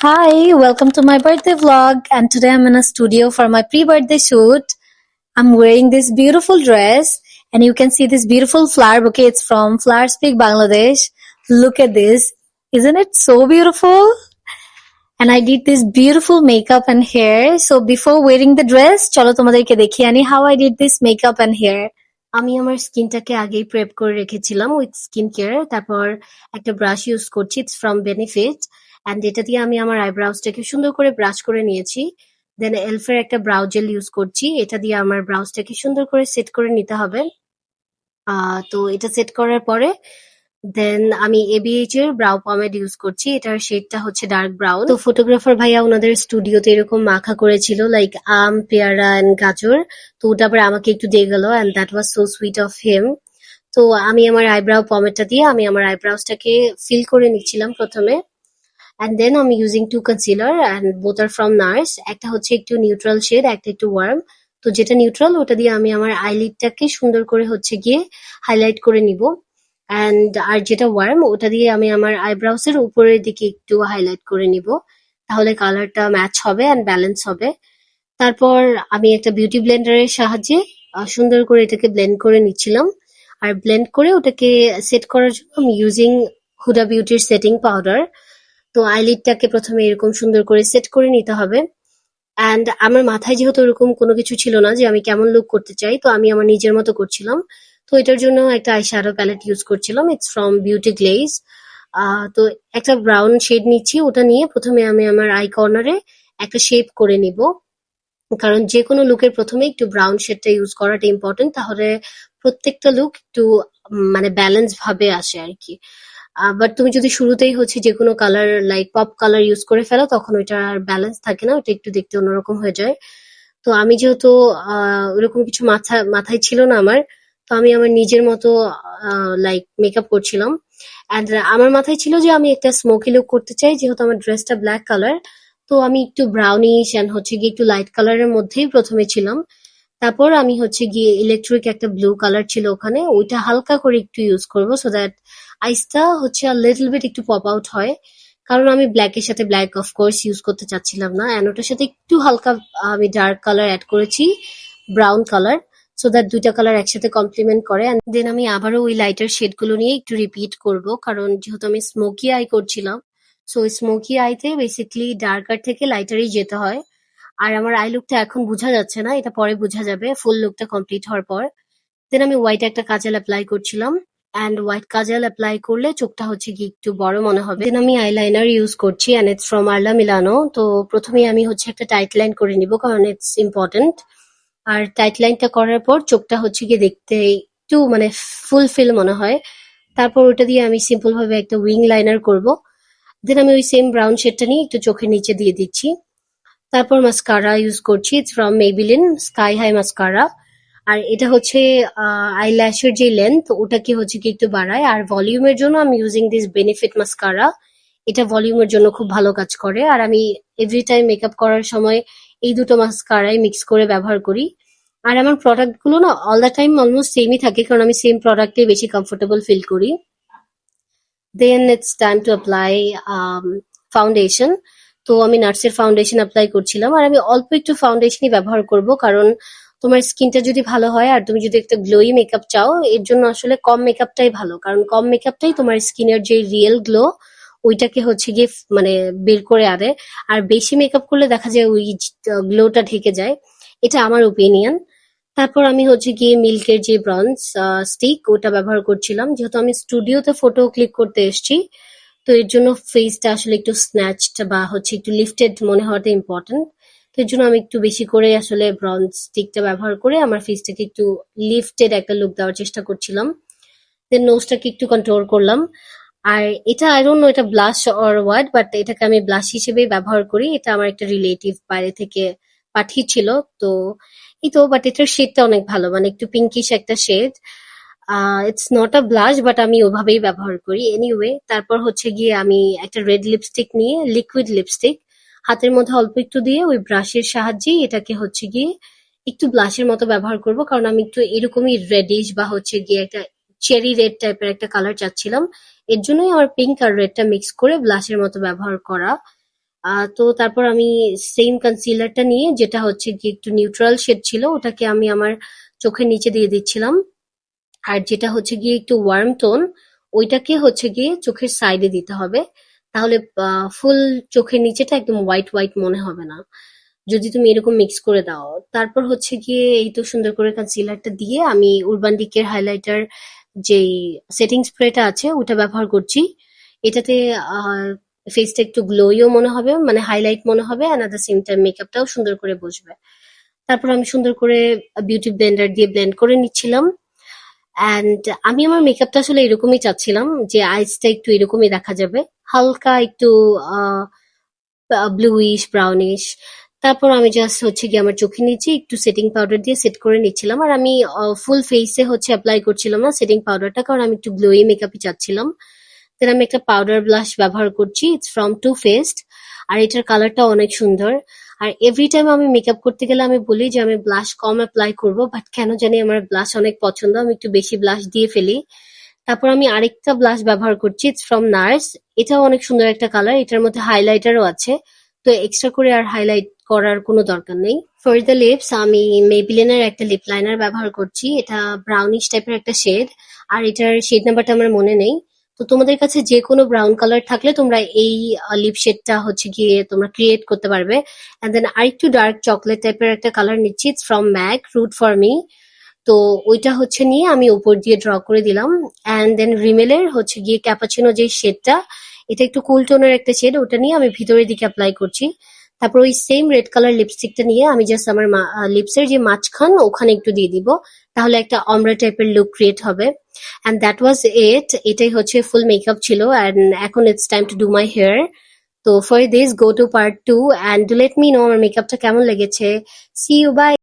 Hi, welcome to my birthday vlog. And today I'm in a studio for my pre-birthday shoot. I'm wearing this beautiful dress, and you can see this beautiful flower bouquet. It's from Flower Speak Bangladesh. Look at this. Isn't it so beautiful? And I did this beautiful makeup and hair. So before wearing the dress, চলো তোমাদেরকে দেখিয়ে আনি how I did this makeup and hair. আমি আমার স্কিনটাকে আগেই prep করে রেখেছিলাম উইথ স্কিন কেয়ার। তারপর একটা ব্রাশ ইউজ করছি, ইটস ফ্রম বেনিফিট। অ্যান্ড এটা দিয়ে আমি আমার আইব্রাউজটাকে সুন্দর করে ব্রাশ করে নিয়েছি। দেন এলফের একটা ব্রাউ জেল ইউজ করছি, এটা দিয়ে আমার ব্রাউজটাকে সুন্দর করে সেট করে নিতে হবে। তো এটা সেট করার পরে দেন আমি এবিএইচ এর ব্রাউ পমেড ইউজ করছি, এটার শেডটা হচ্ছে ডার্ক ব্রাউন। তো ফটোগ্রাফার ভাইয়া ওনাদের স্টুডিওতে এরকম মাখা করেছিল লাইক আম, পেয়ারা এন্ড গাজর। তো ওটা আবার আমাকে একটু দিয়ে গেল, and that was so sweet of him. তো আমি আমার আইব্রাউ পমেডটা দিয়ে আমি আমার আইব্রাউজটাকে ফিল করে নিচ্ছিলাম প্রথমে। অ্যান্ড দেন আমি using to concealer and both are from Nars. একটা হচ্ছে একটু নিউট্রাল শেড, একটা একটু ওয়ার্ম। তো যেটা নিউট্রাল ওটা দিয়ে আমি আমার আইলিডটাকে সুন্দর করে হচ্ছে গিয়ে হাইলাইট করে নিব। অ্যান্ড আর যেটা ওয়ার্ম ওটা দিয়ে আমি আমার আইব্রাউস এর উপরের দিকে একটু হাইলাইট করে নিব। তাহলে কালারটা ম্যাচ হবে অ্যান্ড ব্যালেন্স হবে। তারপর আমি একটা বিউটি ব্লেন্ডারের সাহায্যে সুন্দর করে এটাকে ব্লেন্ড করে নিচ্ছিলাম। আর ব্লেন্ড করে ওটাকে সেট করার জন্য আমি ইউজিং হুডা বিউটির সেটিং পাউডার। তো আইলিডটাকে প্রথমে এরকম সুন্দর করে সেট করে নিতে হবে। অ্যান্ড আমার মাথায় যেহেতু ওরকম কোনো কিছু ছিল না যে আমি কেমন লুক করতে চাই, তো আমি আমার নিজের মতো করছিলাম। তো এটার জন্য একটা আই শ্যাডো প্যালেট ইউজ করছিলাম, ইটস ফ্রম বিউটি গ্লেজ। তো একটা ব্রাউন শেড নিচ্ছি, ওটা নিয়ে প্রথমে আমি আমার আই কর্নারে একটা শেপ করে নিব। কারণ যে কোনো লুকের প্রথমে একটু ব্রাউন শেডটা ইউজ করাটা ইম্পর্টেন্ট, তাহলে প্রত্যেকটা লুক একটু মানে ব্যালেন্স ভাবে আসে আর কি। বাট তুমি যদি শুরুতেই হচ্ছে যে কোনো colour like pop colour use করে ফেলো, তখন ওইটা আর ব্যালেন্স থাকে না, ওটা একটু দেখতে অন্যরকম হয়ে যায়। তো আমি যেহেতু ওরকম কিছু মাথায় ছিল না আমার, তো আমি আমার নিজের মতো লাইক মেকআপ করছিলাম। অ্যান্ড আমার মাথায় ছিল যে আমি একটা স্মোকি লুক করতে চাই, যেহেতু আমার ড্রেসটা ব্ল্যাক কালার। তো আমি একটু ব্রাউনিশ অ্যান্ড হচ্ছে গিয়ে একটু লাইট কালারের মধ্যেই প্রথমে ছিলাম। তারপর আমি হচ্ছে গিয়ে ইলেকট্রিক একটা ব্লু কালার ছিল ওখানে, ওইটা হালকা করে একটু ইউজ করবো সো দ্যাট আইসটা হচ্ছে লিটল বিট একটু পপ আউট হয়। কারণ আমি ব্ল্যাকের সাথে ব্ল্যাক অফ কোর্স ইউজ করতে চাচ্ছিলাম না, অ্যান্ড ওটার সাথে একটু হালকা আমি ডার্ক কালার অ্যাড করেছি, ব্রাউন কালার, সো দ্যাট দুইটা কালার একসাথে কমপ্লিমেন্ট করে। অ্যান্ড দেন আমি আবারও ওই লাইটার শেড গুলো নিয়ে একটু রিপিট করব, কারণ যেহেতু আমি স্মোকি আই করছিলাম, সো ওই স্মোকি আইতে বেসিক্যালি ডার্কার থেকে লাইটারই যেতে হয়। আর আমার আই লুকটা এখন বোঝা যাচ্ছে না, এটা পরে বোঝা যাবে ফুল লুকটা কমপ্লিট হওয়ার পর। দেন আমি হোয়াইট একটা কাজল অ্যাপ্লাই করছিলাম, অ্যান্ড হোয়াইট কাজল অ্যাপ্লাই করলে চোখটা হচ্ছে কি একটু বড় মনে হবে। দেন আমি আইলাইনার ইউজ করছি, অ্যান্ড ইটস ফ্রম আরলা মিলানো। তো প্রথমে আমি হচ্ছে একটা টাইট লাইন করে নিব, কারণ ইটস ইম্পর্টেন্ট। আর টাইট লাইনটা করার পর চোখটা হচ্ছে গিয়ে দেখতে একটু মানে ফুলফিল মনে হয়। তারপর ওটা দিয়ে আমি সিম্পল ভাবে একটা উইং লাইনার করব। দেন আমি ওই সেম ব্রাউন শেডটা নিয়ে একটু চোখের নিচে দিয়ে দিচ্ছি। তারপর মাস্কারা ইউজ করছি, it's from Maybelline sky high mascara. আর এটা হচ্ছে আইল্যাশের যে লেন্থ ওটাকে হচ্ছে কি একটু বাড়ায়। আর ভলিউমের জন্য আমি ইউজিং দিস বেনিফিট মাস্কারা, এটা ভলিউমের জন্য খুব ভালো কাজ করে। আর আমি এভরি টাইম মেকআপ করার সময় এই দুটো মাস্কারাই মিক্স করে ব্যবহার করি। আর আমার প্রোডাক্ট গুলো না অল দ্য টাইম অলমোস্ট সেমই থাকে, কারণ আমি সেম প্রোডাক্টে বেশি কমফোর্টেবল ফিল করি। Then it's time to apply foundation. তো আমি নার্সের ফাউন্ডেশন অ্যাপ্লাই করছিলাম, আর আমি অল্প একটু ফাউন্ডেশনই ব্যবহার করব, কারণ তোমার স্কিনটা যদি ভালো হয় আর তুমি যদি একটা গ্লোই মেকআপ চাও, এর জন্য আসলে কম মেকআপটাই ভালো, কারণ কম মেকআপটাই তোমার স্কিনের যে রিয়েল গ্লো ওইটাকে হচ্ছে গিয়ে মানে বের করে আনে। আর বেশি মেকআপ করলে দেখা যায় ওই গ্লোটা ঢেকে যায়, এটা আমার ওপিনিয়ন। তারপর আমি হচ্ছে গিয়ে মিল্কের যে ব্রঞ্জ স্টিক ওটা ব্যবহার করছিলাম, যেহেতু আমি স্টুডিওতে ফটো ক্লিক করতে এসেছি। তো এর জন্য ফেসটা আসলে একটু স্ন্যাচড বা হচ্ছে একটু লিফটেড মনে হওয়াটা ইম্পর্টেন্ট। তো এর জন্য আমি একটু বেশি করে আসলে ব্রঞ্জ স্টিকটা ব্যবহার করে আমার ফেসটাকে একটু লিফটেড একটা লুক দেওয়ার চেষ্টা করছিলাম। দেন নোজটাকে একটু কন্ট্রোল করলাম। আর এটা আই ডোন্ট নো এটা ব্লাশ অর হোয়াট, বাট এটাকে আমি ব্লাশ হিসেবেই ব্যবহার করি, এটা আমার একটা রিলেটিভ বাইরে থেকে পাঠিয়েছিল। তো এই তো, বাট এটার শেডটা অনেক ভালো, মানে একটু পিঙ্কিশ একটা shade. It's not a blush, but আমি ওভাবেই ব্যবহার করি এনিওয়ে। তারপর হচ্ছে গিয়ে আমি একটা রেড লিপস্টিক নিয়ে, লিকুইড লিপস্টিক হাতের মধ্যে অল্প একটু দিয়ে ওই ব্রাশের সাহায্যেই এটাকে হচ্ছে গিয়ে একটু ব্লাশের মতো ব্যবহার করব, কারণ আমি একটু এরকমই রেডিশ বা হচ্ছে গিয়ে একটা চেরি রেড টাইপের একটা কালার চাচ্ছিলাম। এর জন্যই আমার পিঙ্ক আর রেডটা মিক্স করে ব্লাশের মতো ব্যবহার করা। তো তারপর আমি সেম কনসিলারটা নিয়ে, যেটা হচ্ছে কি একটু নিউট্রাল শেড ছিল, ওটাকে আমি আমার চোখের নিচে দিয়ে দিচ্ছিলাম। আর যেটা হচ্ছে গিয়ে একটু ওয়ার্ম টোন, ওইটাকে হচ্ছে গিয়ে চোখের সাইডে দিতে হবে। তাহলে ফুল চোখের নিচেটা একদম হোয়াইট হোয়াইট মনে হবে না, যদি তুমি এরকম মিক্স করে দাও। তারপর হচ্ছে গিয়ে এই তো সুন্দর করে কনসিলারটা দিয়ে আমি উরবান ডিকের হাইলাইটার যেই সেটিং স্প্রেটা আছে ওটা ব্যবহার করছি। এটাতে ফেসটা একটু গ্লোইও মনে হবে, মানে হাইলাইট মনে হবে, and at the same time মেকআপটাও সুন্দর করে বসবে। তারপর আমি সুন্দর করে বিউটি ব্লেন্ডার দিয়ে ব্লেন্ড করে নিচ্ছিলাম। অ্যান্ড আমি আমার মেকআপটা আসলে এরকমই চাচ্ছিলাম, যে আইসটা একটু এরকমই দেখা যাবে, হালকা একটু ব্লুইশ ব্রাউনিশ। তারপর আমি জাস্ট হচ্ছে গিয়ে আমার চোখের নিচে একটু সেটিং পাউডার দিয়ে সেট করে নিচ্ছিলাম। আর আমি ফুল ফেসে হচ্ছে অ্যাপ্লাই করছিলাম না সেটিং পাউডারটা, কারণ আমি একটু গ্লোই মেকআপই চাচ্ছিলাম। দেন আমি একটা পাউডার ব্লাশ ব্যবহার করছি, ইটস ফ্রম টু ফেস্ট। আর এটার কালারটা অনেক সুন্দর। আর এভরি টাইম আমি মেকআপ করতে গেলে আমি বলি যে আমি ব্লাশ কম অ্যাপ্লাই করব, বাট কেন জানি আমার ব্লাশ অনেক পছন্দ, আমি একটু বেশি ব্লাশ দিয়ে ফেলি। তারপর আমি আরেকটা ব্লাশ ব্যবহার করছি, ইটস ফ্রম নার্স। এটাও অনেক সুন্দর একটা কালার, এটার মধ্যে হাইলাইটারও আছে, তো এক্সট্রা করে আর হাইলাইট করার কোনো দরকার নেই। ফর দ্য লিপস আমি মেবিলিনের একটা লিপ লাইনার ব্যবহার করছি, এটা ব্রাউনিশ টাইপের একটা শেড। আর এটার শেড নাম্বারটা আমার মনে নেই। তো তোমাদের কাছে যে কোনো ব্রাউন কালার থাকলে তোমরা এই লিপ শেডটা হচ্ছে গিয়ে তোমরা ক্রিয়েট করতে পারবে। এন্ড দেন আরেকটু ডার্ক চকলেট টাইপের একটা কালার নিচ্ছি, it's from MAC, root for me. তো ওইটা হচ্ছে নিয়ে আমি উপর দিয়ে ড্র করে দিলাম। অ্যান্ড দেন রিমেলের হচ্ছে গিয়ে ক্যাপাচিনো যে শেডটা, এটা একটু কুল টোনের একটা শেড, ওটা নিয়ে আমি ভিতরের দিকে অ্যাপ্লাই করছি। তারপর ওই সেম রেড কালার লিপস্টিকটা নিয়ে আমি জাস্ট আমার লিপসের যে মাঝখান ওখানে একটু দিয়ে দিব, তাহলে একটা অমরা টাইপের লুক ক্রিয়েট হবে। অ্যান্ড দ্যাট ওয়াজ ইট, এটাই হচ্ছে ফুল মেকআপ ছিল। অ্যান্ড এখন it's time to do my hair. তো for this go to part 2 and do let me know আমার মেকআপটা কেমন লেগেছে। See you, by.